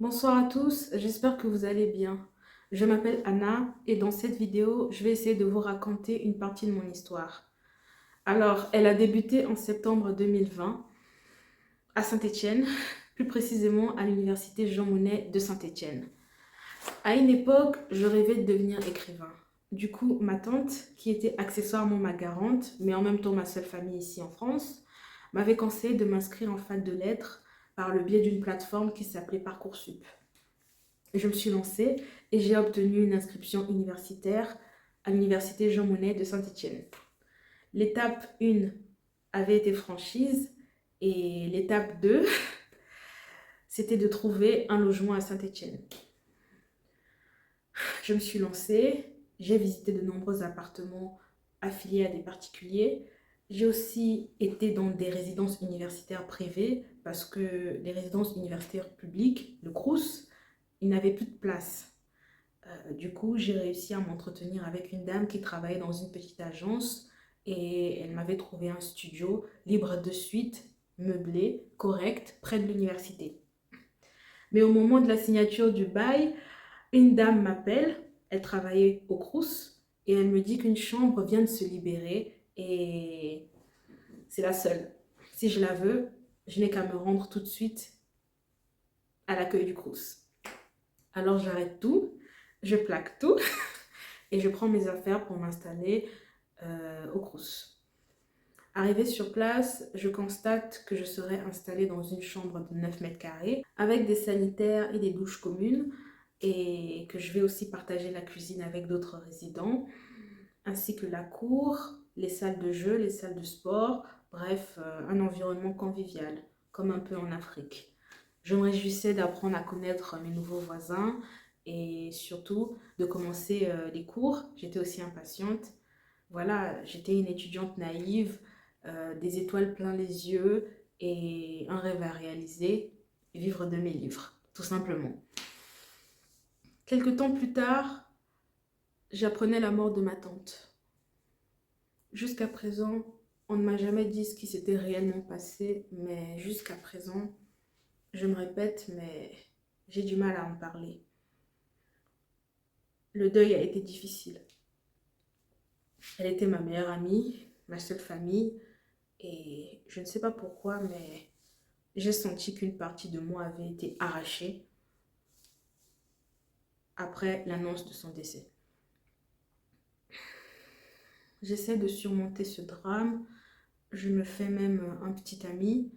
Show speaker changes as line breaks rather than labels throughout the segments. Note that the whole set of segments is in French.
Bonsoir à tous, j'espère que vous allez bien. Je m'appelle Anna et dans cette vidéo, je vais essayer de vous raconter une partie de mon histoire. Alors, elle a débuté en septembre 2020 à Saint-Étienne, plus précisément à l'université Jean Monnet de Saint-Étienne. À une époque, je rêvais de devenir écrivain. Du coup, ma tante, qui était accessoirement ma garante, mais en même temps ma seule famille ici en France, m'avait conseillé de m'inscrire en fac de lettres par le biais d'une plateforme qui s'appelait Parcoursup. Je me suis lancée et j'ai obtenu une inscription universitaire à l'université Jean Monnet de Saint-Étienne. L'étape 1 avait été franchise et l'étape 2, c'était de trouver un logement à Saint-Étienne. Je me suis lancée, j'ai visité de nombreux appartements affiliés à des particuliers. J'ai aussi été dans des résidences universitaires privées parce que les résidences universitaires publiques, le Crous, ils n'avaient plus de place. Du coup, j'ai réussi à m'entretenir avec une dame qui travaillait dans une petite agence et elle m'avait trouvé un studio libre de suite, meublé, correct, près de l'université. Mais au moment de la signature du bail, une dame m'appelle, elle travaillait au Crous et elle me dit qu'une chambre vient de se libérer et c'est la seule. Si je la veux, je n'ai qu'à me rendre tout de suite à l'accueil du Crous. Alors j'arrête tout, je plaque tout et je prends mes affaires pour m'installer au Crous. Arrivée sur place, je constate que je serai installée dans une chambre de 9 mètres carrés avec des sanitaires et des douches communes et que je vais aussi partager la cuisine avec d'autres résidents, ainsi que la cour, les salles de jeu, les salles de sport, bref, un environnement convivial, comme un peu en Afrique. Je me réjouissais d'apprendre à connaître mes nouveaux voisins et surtout de commencer les cours. J'étais aussi impatiente. Voilà, j'étais une étudiante naïve, des étoiles plein les yeux et un rêve à réaliser, vivre de mes livres, tout simplement. Quelque temps plus tard, j'apprenais la mort de ma tante. Jusqu'à présent, on ne m'a jamais dit ce qui s'était réellement passé, mais jusqu'à présent, je me répète, mais j'ai du mal à en parler. Le deuil a été difficile. Elle était ma meilleure amie, ma seule famille, et je ne sais pas pourquoi, mais j'ai senti qu'une partie de moi avait été arrachée après l'annonce de son décès. J'essaie de surmonter ce drame. Je me fais même un petit ami.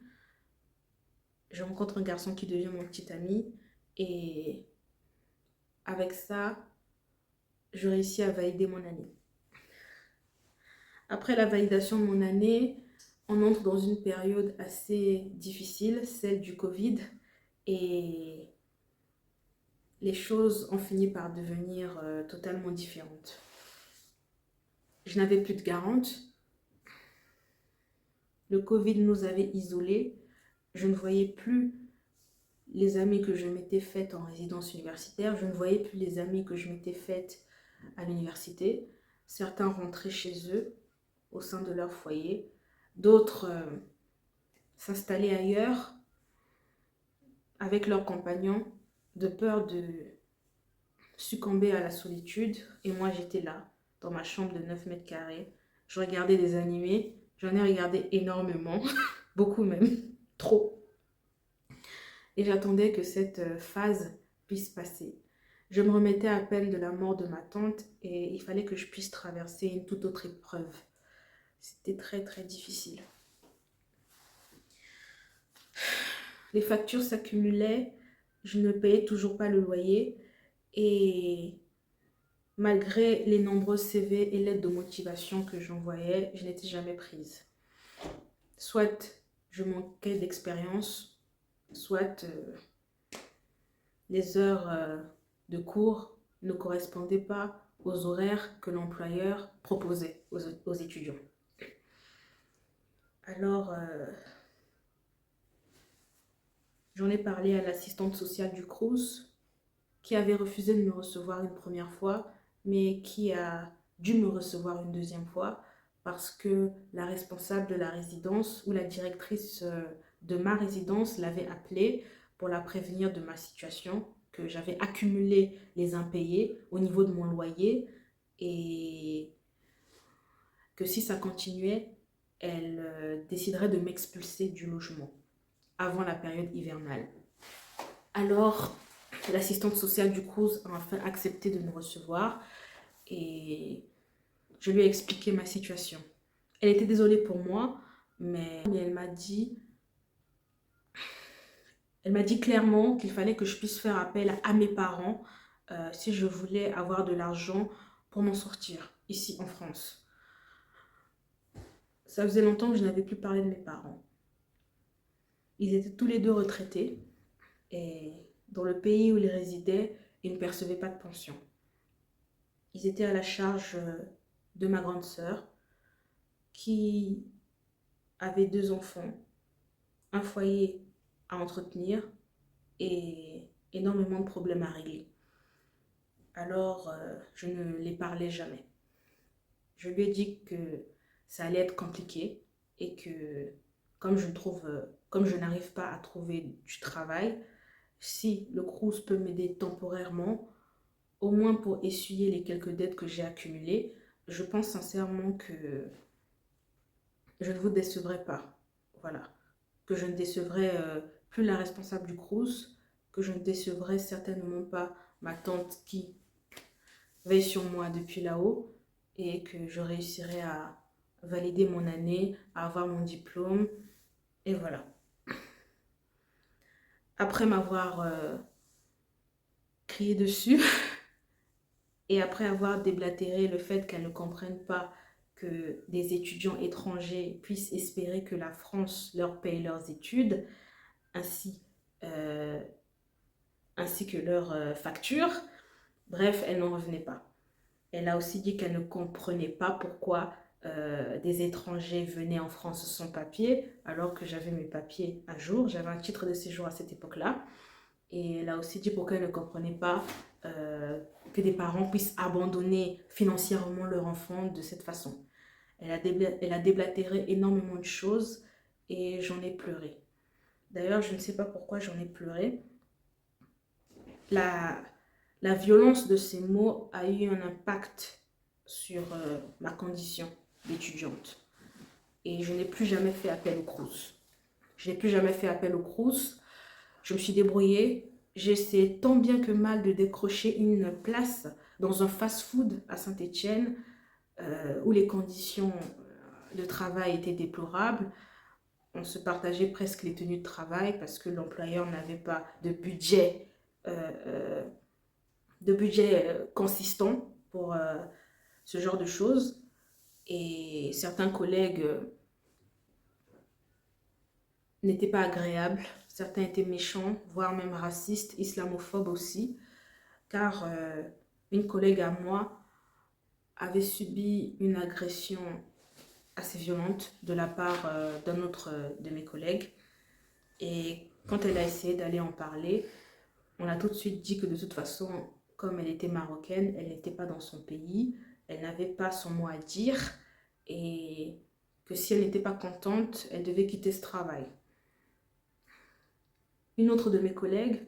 Je rencontre un garçon qui devient mon petit ami. Et avec ça, je réussis à valider mon année. Après la validation de mon année, on entre dans une période assez difficile, celle du Covid. Et les choses ont fini par devenir totalement différentes. Je n'avais plus de garante. Le Covid nous avait isolés. Je ne voyais plus les amis que je m'étais faites en résidence universitaire. Je ne voyais plus les amis que je m'étais faites à l'université. Certains rentraient chez eux, au sein de leur foyer. D'autres s'installaient ailleurs avec leurs compagnons, de peur de succomber à la solitude. Et moi, j'étais là, dans ma chambre de 9 mètres carrés. Je regardais des animés. J'en ai regardé énormément, beaucoup même, trop. Et j'attendais que cette phase puisse passer. Je me remettais à peine de la mort de ma tante et il fallait que je puisse traverser une toute autre épreuve. C'était très très difficile. Les factures s'accumulaient, je ne payais toujours pas le loyer et malgré les nombreux CV et lettres de motivation que j'envoyais, je n'étais jamais prise. Soit je manquais d'expérience, soit les heures de cours ne correspondaient pas aux horaires que l'employeur proposait aux étudiants. Alors, j'en ai parlé à l'assistante sociale du Crous, qui avait refusé de me recevoir une première fois, mais qui a dû me recevoir une deuxième fois parce que la responsable de la résidence ou la directrice de ma résidence l'avait appelée pour la prévenir de ma situation, que j'avais accumulé les impayés au niveau de mon loyer et que si ça continuait, elle déciderait de m'expulser du logement avant la période hivernale. Alors, l'assistante sociale du Crous a enfin accepté de nous recevoir et je lui ai expliqué ma situation. Elle était désolée pour moi, mais elle m'a dit clairement qu'il fallait que je puisse faire appel à mes parents si je voulais avoir de l'argent pour m'en sortir ici en France. Ça faisait longtemps que je n'avais plus parlé de mes parents. Ils étaient tous les deux retraités et dans le pays où ils résidaient, ils ne percevaient pas de pension. Ils étaient à la charge de ma grande sœur qui avait 2 enfants, un foyer à entretenir et énormément de problèmes à régler. Alors, je ne les parlais jamais. Je lui ai dit que ça allait être compliqué et que comme je n'arrive pas à trouver du travail, si le Crous peut m'aider temporairement, au moins pour essuyer les quelques dettes que j'ai accumulées, je pense sincèrement que je ne vous décevrai pas. Voilà. Que je ne décevrai plus la responsable du Crous, que je ne décevrai certainement pas ma tante qui veille sur moi depuis là-haut et que je réussirai à valider mon année, à avoir mon diplôme et voilà. Après m'avoir crié dessus et après avoir déblatéré le fait qu'elles ne comprennent pas que des étudiants étrangers puissent espérer que la France leur paye leurs études ainsi, euh, ainsi que leurs factures, bref, elle n'en revenait pas. Elle a aussi dit qu'elle ne comprenait pas pourquoi des étrangers venaient en France sans papier, alors que j'avais mes papiers à jour. J'avais un titre de séjour à cette époque-là. Et elle a aussi dit pourquoi elle ne comprenait pas que des parents puissent abandonner financièrement leur enfant de cette façon. Elle a déblatéré énormément de choses et j'en ai pleuré. D'ailleurs, je ne sais pas pourquoi j'en ai pleuré. La violence de ces mots a eu un impact sur ma condition d'étudiante. Et je n'ai plus jamais fait appel au Crous. Je n'ai plus jamais fait appel au Crous. Je me suis débrouillée. J'ai essayé tant bien que mal de décrocher une place dans un fast-food à Saint-Étienne où les conditions de travail étaient déplorables. On se partageait presque les tenues de travail parce que l'employeur n'avait pas de budget consistant pour ce genre de choses. Et certains collègues n'étaient pas agréables, certains étaient méchants, voire même racistes, islamophobes aussi, car une collègue à moi avait subi une agression assez violente de la part d'un autre de mes collègues. Et quand elle a essayé d'aller en parler, on a tout de suite dit que de toute façon, comme elle était marocaine, elle n'était pas dans son pays, elle n'avait pas son mot à dire et que si elle n'était pas contente, elle devait quitter ce travail. Une autre de mes collègues,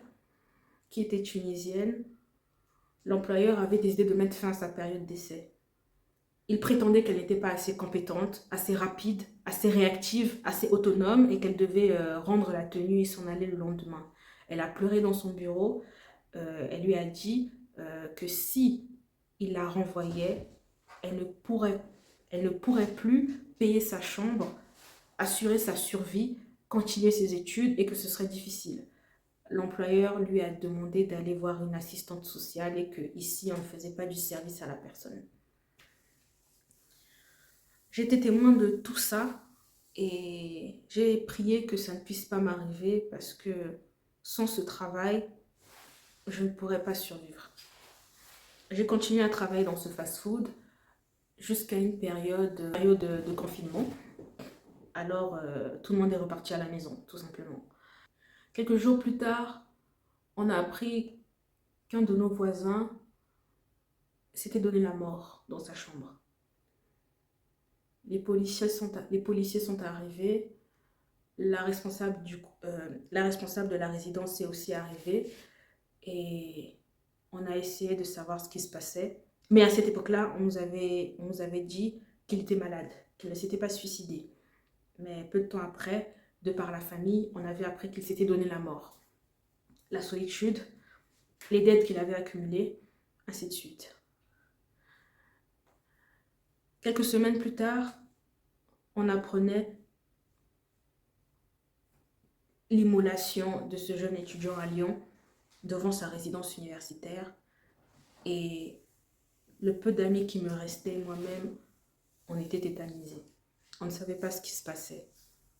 qui était tunisienne, l'employeur avait décidé de mettre fin à sa période d'essai. Il prétendait qu'elle n'était pas assez compétente, assez rapide, assez réactive, assez autonome et qu'elle devait rendre la tenue et s'en aller le lendemain. Elle a pleuré dans son bureau. Elle lui a dit que si il la renvoyait, elle ne pourrait plus payer sa chambre, assurer sa survie, continuer ses études et que ce serait difficile. L'employeur lui a demandé d'aller voir une assistante sociale et qu'ici, on ne faisait pas du service à la personne. J'étais témoin de tout ça et j'ai prié que ça ne puisse pas m'arriver parce que sans ce travail, je ne pourrais pas survivre. J'ai continué à travailler dans ce fast-food jusqu'à une période de confinement. Alors, tout le monde est reparti à la maison, tout simplement. Quelques jours plus tard, on a appris qu'un de nos voisins s'était donné la mort dans sa chambre. Les policiers sont arrivés. la responsable de la résidence est aussi arrivée et on a essayé de savoir ce qui se passait. Mais à cette époque-là, on nous avait dit qu'il était malade, qu'il ne s'était pas suicidé. Mais peu de temps après, de par la famille, on avait appris qu'il s'était donné la mort. La solitude, les dettes qu'il avait accumulées, ainsi de suite. Quelques semaines plus tard, on apprenait l'immolation de ce jeune étudiant à Lyon devant sa résidence universitaire. Et le peu d'amis qui me restaient, moi-même, on était tétanisés. On ne savait pas ce qui se passait.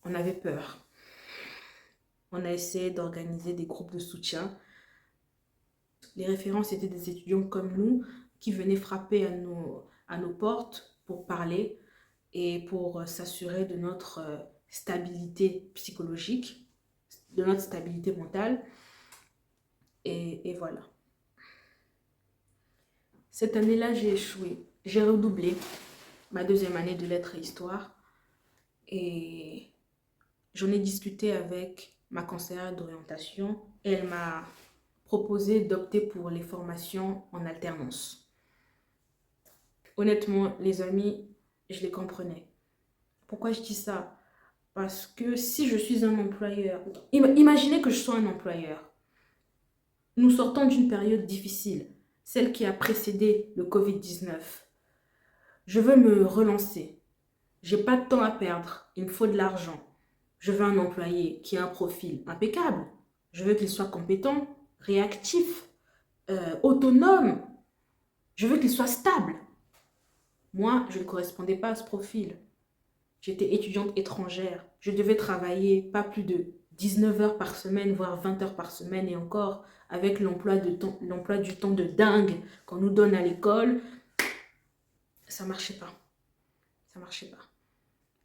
On avait peur. On a essayé d'organiser des groupes de soutien. Les références étaient des étudiants comme nous qui venaient frapper à nos portes pour parler et pour s'assurer de notre stabilité psychologique, de notre stabilité mentale. Et voilà. Cette année-là, j'ai échoué. J'ai redoublé ma deuxième année de lettres et histoire. Et j'en ai discuté avec ma conseillère d'orientation et elle m'a proposé d'opter pour les formations en alternance. Honnêtement, les amis, je les comprenais. Pourquoi je dis ça? Parce que si je suis un employeur, imaginez que je sois un employeur. Nous sortons d'une période difficile, celle qui a précédé le Covid-19. Je veux me relancer. J'ai pas de temps à perdre, il me faut de l'argent. Je veux un employé qui a un profil impeccable. Je veux qu'il soit compétent, réactif, autonome. Je veux qu'il soit stable. Moi, je ne correspondais pas à ce profil. J'étais étudiante étrangère. Je devais travailler pas plus de 19 heures par semaine, voire 20 heures par semaine et encore avec l'emploi du temps de dingue qu'on nous donne à l'école. Ça marchait pas. Ça marchait pas.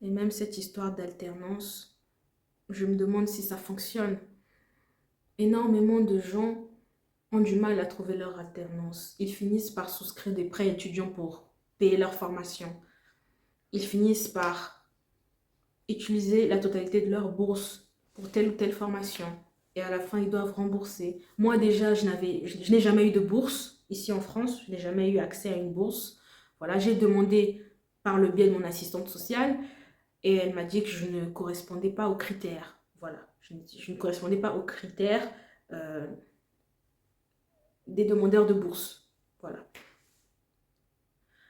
Et même cette histoire d'alternance, je me demande si ça fonctionne. Énormément de gens ont du mal à trouver leur alternance. Ils finissent par souscrire des prêts étudiants pour payer leur formation. Ils finissent par utiliser la totalité de leur bourse pour telle ou telle formation. Et à la fin, ils doivent rembourser. Moi, déjà, je n'ai jamais eu de bourse ici en France. Je n'ai jamais eu accès à une bourse. Voilà, j'ai demandé par le biais de mon assistante sociale et elle m'a dit que je ne correspondais pas aux critères. Voilà, je ne correspondais pas aux critères des demandeurs de bourse. Voilà.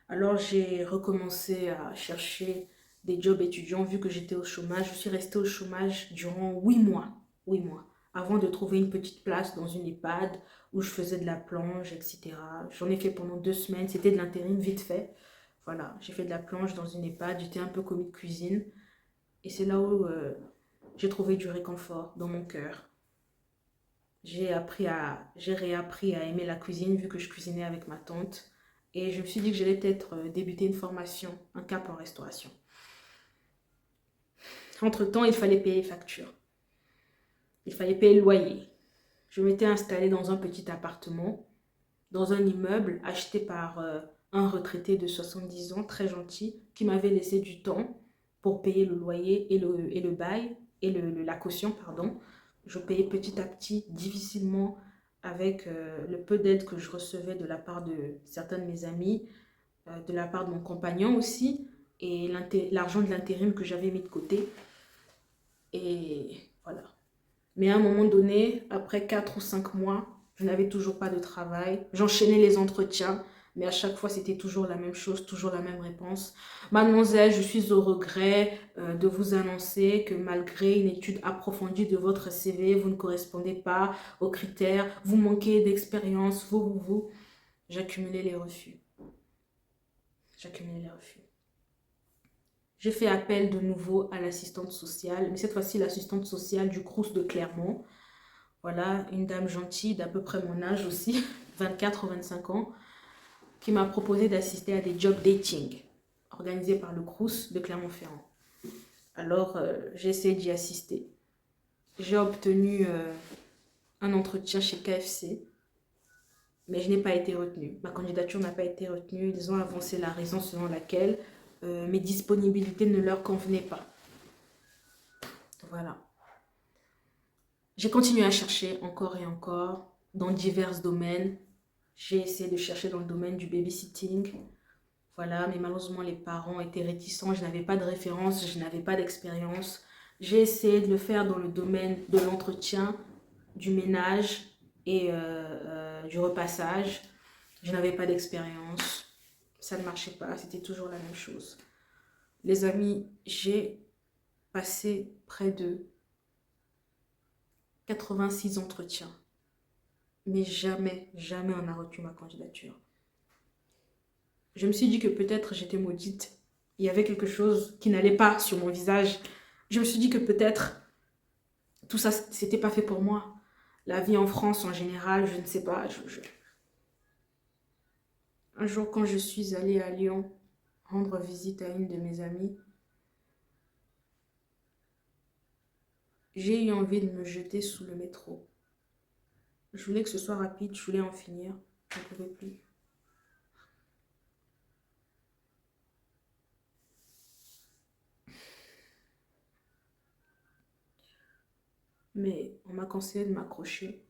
Alors j'ai recommencé à chercher des jobs étudiants vu que j'étais au chômage. Je suis restée au chômage durant 8 mois. 8 mois. Avant de trouver une petite place dans une EHPAD où je faisais de la plonge, etc. J'en ai fait pendant 2 semaines. C'était de l'intérim vite fait. Voilà, j'ai fait de la plonge dans une EHPAD. J'étais un peu commis de cuisine. Et c'est là où j'ai trouvé du réconfort dans mon cœur. J'ai réappris à aimer la cuisine vu que je cuisinais avec ma tante. Et je me suis dit que j'allais peut-être débuter une formation, un cap en restauration. Entre-temps, il fallait payer les factures. Il fallait payer le loyer. Je m'étais installée dans un petit appartement, dans un immeuble acheté par un retraité de 70 ans, très gentil, qui m'avait laissé du temps pour payer le loyer et le bail, et la caution, pardon. Je payais petit à petit, difficilement, avec le peu d'aide que je recevais de la part de certains de mes amis, de la part de mon compagnon aussi, et l'argent de l'intérim que j'avais mis de côté. Et voilà. Mais à un moment donné, après 4 ou 5 mois, je n'avais toujours pas de travail. J'enchaînais les entretiens, mais à chaque fois, c'était toujours la même chose, toujours la même réponse. Mademoiselle, je suis au regret de vous annoncer que malgré une étude approfondie de votre CV, vous ne correspondez pas aux critères, vous manquez d'expérience, vous. J'accumulais les refus. J'accumulais les refus. J'ai fait appel de nouveau à l'assistante sociale, mais cette fois-ci l'assistante sociale du Crous de Clermont. Voilà, une dame gentille d'à peu près mon âge aussi, 24 ou 25 ans, qui m'a proposé d'assister à des job dating organisés par le Crous de Clermont-Ferrand. Alors, j'ai essayé d'y assister. J'ai obtenu un entretien chez KFC, mais je n'ai pas été retenue. Ma candidature n'a pas été retenue. Ils ont avancé la raison selon laquelle mes disponibilités ne leur convenaient pas. Voilà. J'ai continué à chercher encore et encore dans divers domaines. J'ai essayé de chercher dans le domaine du babysitting. Voilà, mais malheureusement, les parents étaient réticents. Je n'avais pas de référence, je n'avais pas d'expérience. J'ai essayé de le faire dans le domaine de l'entretien, du ménage et du repassage. Je n'avais pas d'expérience. Ça ne marchait pas, c'était toujours la même chose. Les amis, j'ai passé près de 86 entretiens. Mais jamais, jamais on n'a retenu ma candidature. Je me suis dit que peut-être j'étais maudite. Il y avait quelque chose qui n'allait pas sur mon visage. Je me suis dit que peut-être tout ça, c'était pas fait pour moi. La vie en France en général, je ne sais pas. Un jour, quand je suis allée à Lyon rendre visite à une de mes amies, j'ai eu envie de me jeter sous le métro. Je voulais que ce soit rapide, je voulais en finir. Je ne pouvais plus. Mais on m'a conseillé de m'accrocher.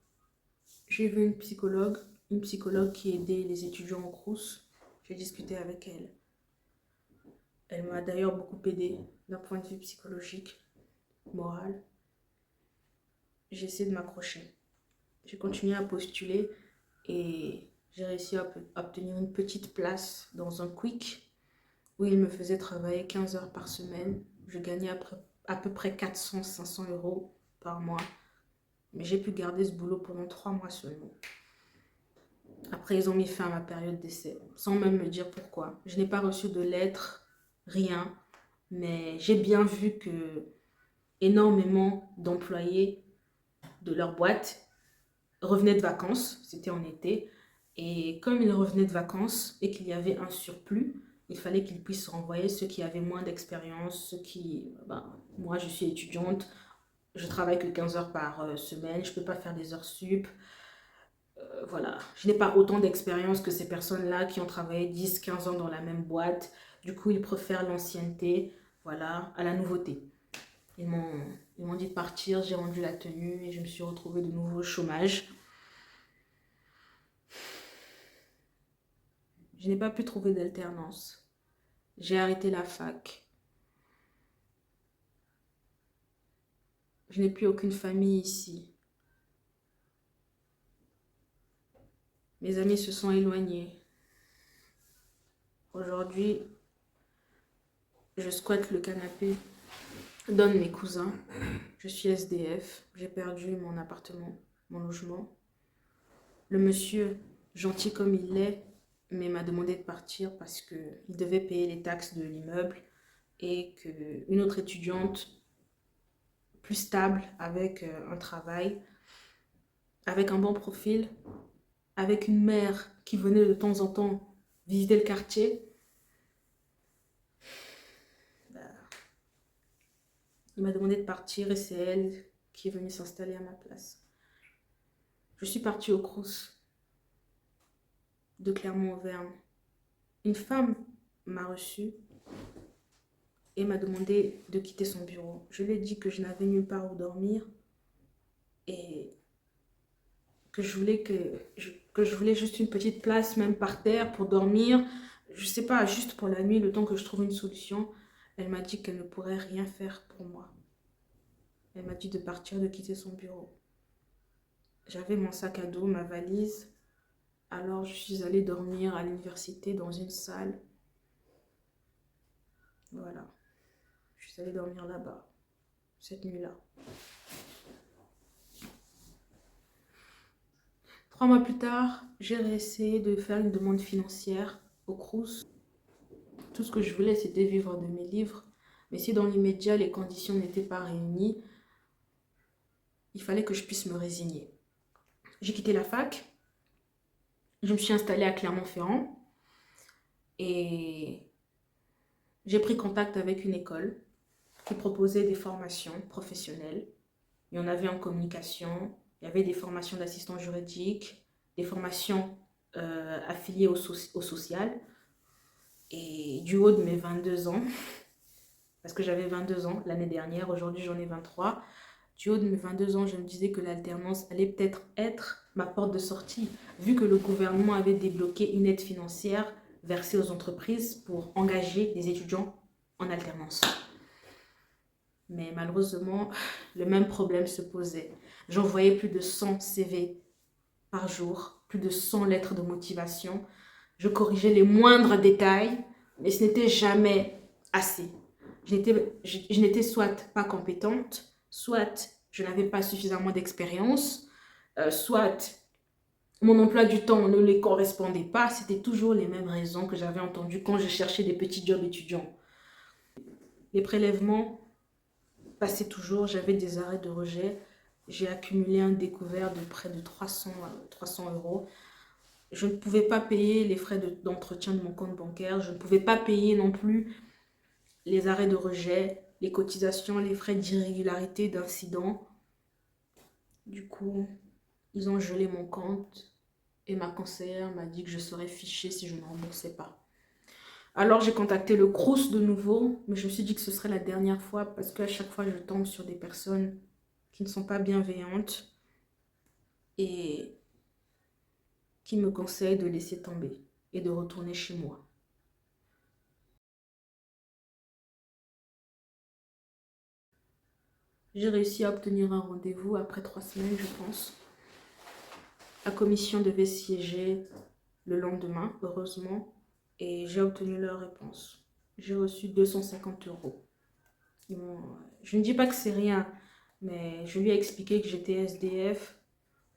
J'ai vu une psychologue qui aidait les étudiants au Crous. J'ai discuté avec elle. Elle m'a d'ailleurs beaucoup aidée d'un point de vue psychologique, moral. J'ai essayé de m'accrocher. J'ai continué à postuler et j'ai réussi à obtenir une petite place dans un quick où il me faisait travailler 15 heures par semaine. Je gagnais à peu près 400-500 euros par mois. Mais j'ai pu garder ce boulot pendant 3 mois seulement. Après, ils ont mis fin à ma période d'essai, sans même me dire pourquoi. Je n'ai pas reçu de lettre, rien. Mais j'ai bien vu que énormément d'employés de leur boîte revenaient de vacances, c'était en été, et comme ils revenaient de vacances et qu'il y avait un surplus, il fallait qu'ils puissent renvoyer ceux qui avaient moins d'expérience, ceux qui... moi, je suis étudiante, je travaille que 15 heures par semaine, je ne peux pas faire des heures sup. Voilà, je n'ai pas autant d'expérience que ces personnes-là qui ont travaillé 10-15 ans dans la même boîte. Du coup, ils préfèrent l'ancienneté, voilà, à la nouveauté. Ils m'ont dit de partir, j'ai rendu la tenue et je me suis retrouvée de nouveau au chômage. Je n'ai pas pu trouver d'alternance. J'ai arrêté la fac. Je n'ai plus aucune famille ici. Mes amis se sont éloignés. Aujourd'hui, je squatte le canapé, donne mes cousins. Je suis SDF. J'ai perdu mon appartement, mon logement. Le monsieur, gentil comme il l'est, mais m'a demandé de partir parce qu'il devait payer les taxes de l'immeuble et qu'une autre étudiante plus stable, avec un travail, avec un bon profil, avec une mère qui venait de temps en temps visiter le quartier, bah, il m'a demandé de partir et c'est elle qui est venue s'installer à ma place. Je suis partie au Crous de Clermont-Auvergne. Une femme m'a reçue et m'a demandé de quitter son bureau. Je lui ai dit que je n'avais nulle part où dormir et que je voulais juste une petite place, même par terre, pour dormir. Je sais pas, juste pour la nuit, le temps que je trouve une solution. Elle m'a dit qu'elle ne pourrait rien faire pour moi. Elle m'a dit de partir, de quitter son bureau. J'avais mon sac à dos, ma valise. Alors je suis allée dormir à l'université dans une salle. Voilà. Je suis allée dormir là-bas, cette nuit-là. 3 mois plus tard, j'ai réessayé de faire une demande financière au Crous. Tout ce que je voulais, c'était vivre de mes livres. Mais si dans l'immédiat, les conditions n'étaient pas réunies, il fallait que je puisse me résigner. J'ai quitté la fac, je me suis installée à Clermont-Ferrand et j'ai pris contact avec une école qui proposait des formations professionnelles. Il y en avait en communication, il y avait des formations d'assistant juridique, des formations affiliées au social. Et du haut de mes 22 ans, parce que j'avais 22 ans l'année dernière, aujourd'hui j'en ai 23. Du haut de mes 22 ans, je me disais que l'alternance allait peut-être être ma porte de sortie, vu que le gouvernement avait débloqué une aide financière versée aux entreprises pour engager des étudiants en alternance. Mais malheureusement, le même problème se posait. J'envoyais plus de 100 CV par jour, plus de 100 lettres de motivation. Je corrigeais les moindres détails, mais ce n'était jamais assez. Je n'étais soit pas compétente, soit je n'avais pas suffisamment d'expérience, soit mon emploi du temps ne les correspondait pas. C'était toujours les mêmes raisons que j'avais entendues quand je cherchais des petits jobs étudiants. Les prélèvements passaient toujours, j'avais des arrêts de rejet. J'ai accumulé un découvert de près de 300 euros. Je ne pouvais pas payer les frais d'entretien de mon compte bancaire. Je ne pouvais pas payer non plus les arrêts de rejet, les cotisations, les frais d'irrégularité, d'incident. Du coup, ils ont gelé mon compte et ma conseillère m'a dit que je serais fichée si je ne remboursais pas. Alors j'ai contacté le Crous de nouveau, mais je me suis dit que ce serait la dernière fois parce qu'à chaque fois je tombe sur des personnes qui ne sont pas bienveillantes et qui me conseillent de laisser tomber et de retourner chez moi. J'ai réussi à obtenir un rendez-vous après 3 semaines, je pense. La commission devait siéger le lendemain, heureusement, et j'ai obtenu leur réponse. J'ai reçu 250 euros. Je ne dis pas que c'est rien, mais je lui ai expliqué que j'étais SDF,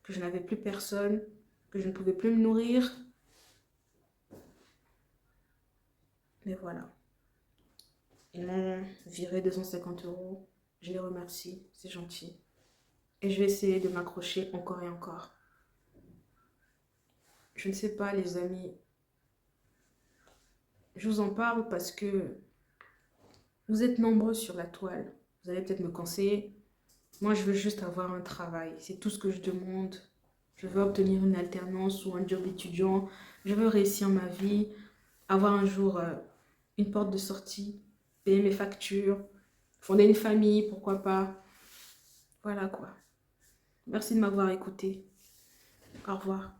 que je n'avais plus personne, que je ne pouvais plus me nourrir. Mais voilà. Ils m'ont viré 250 euros. Je les remercie, c'est gentil. Et je vais essayer de m'accrocher encore et encore. Je ne sais pas, les amis. Je vous en parle parce que vous êtes nombreux sur la toile. Vous allez peut-être me conseiller. Moi, je veux juste avoir un travail. C'est tout ce que je demande. Je veux obtenir une alternance ou un job étudiant. Je veux réussir ma vie, avoir un jour une porte de sortie, payer mes factures, fonder une famille, pourquoi pas. Voilà quoi. Merci de m'avoir écouté. Au revoir.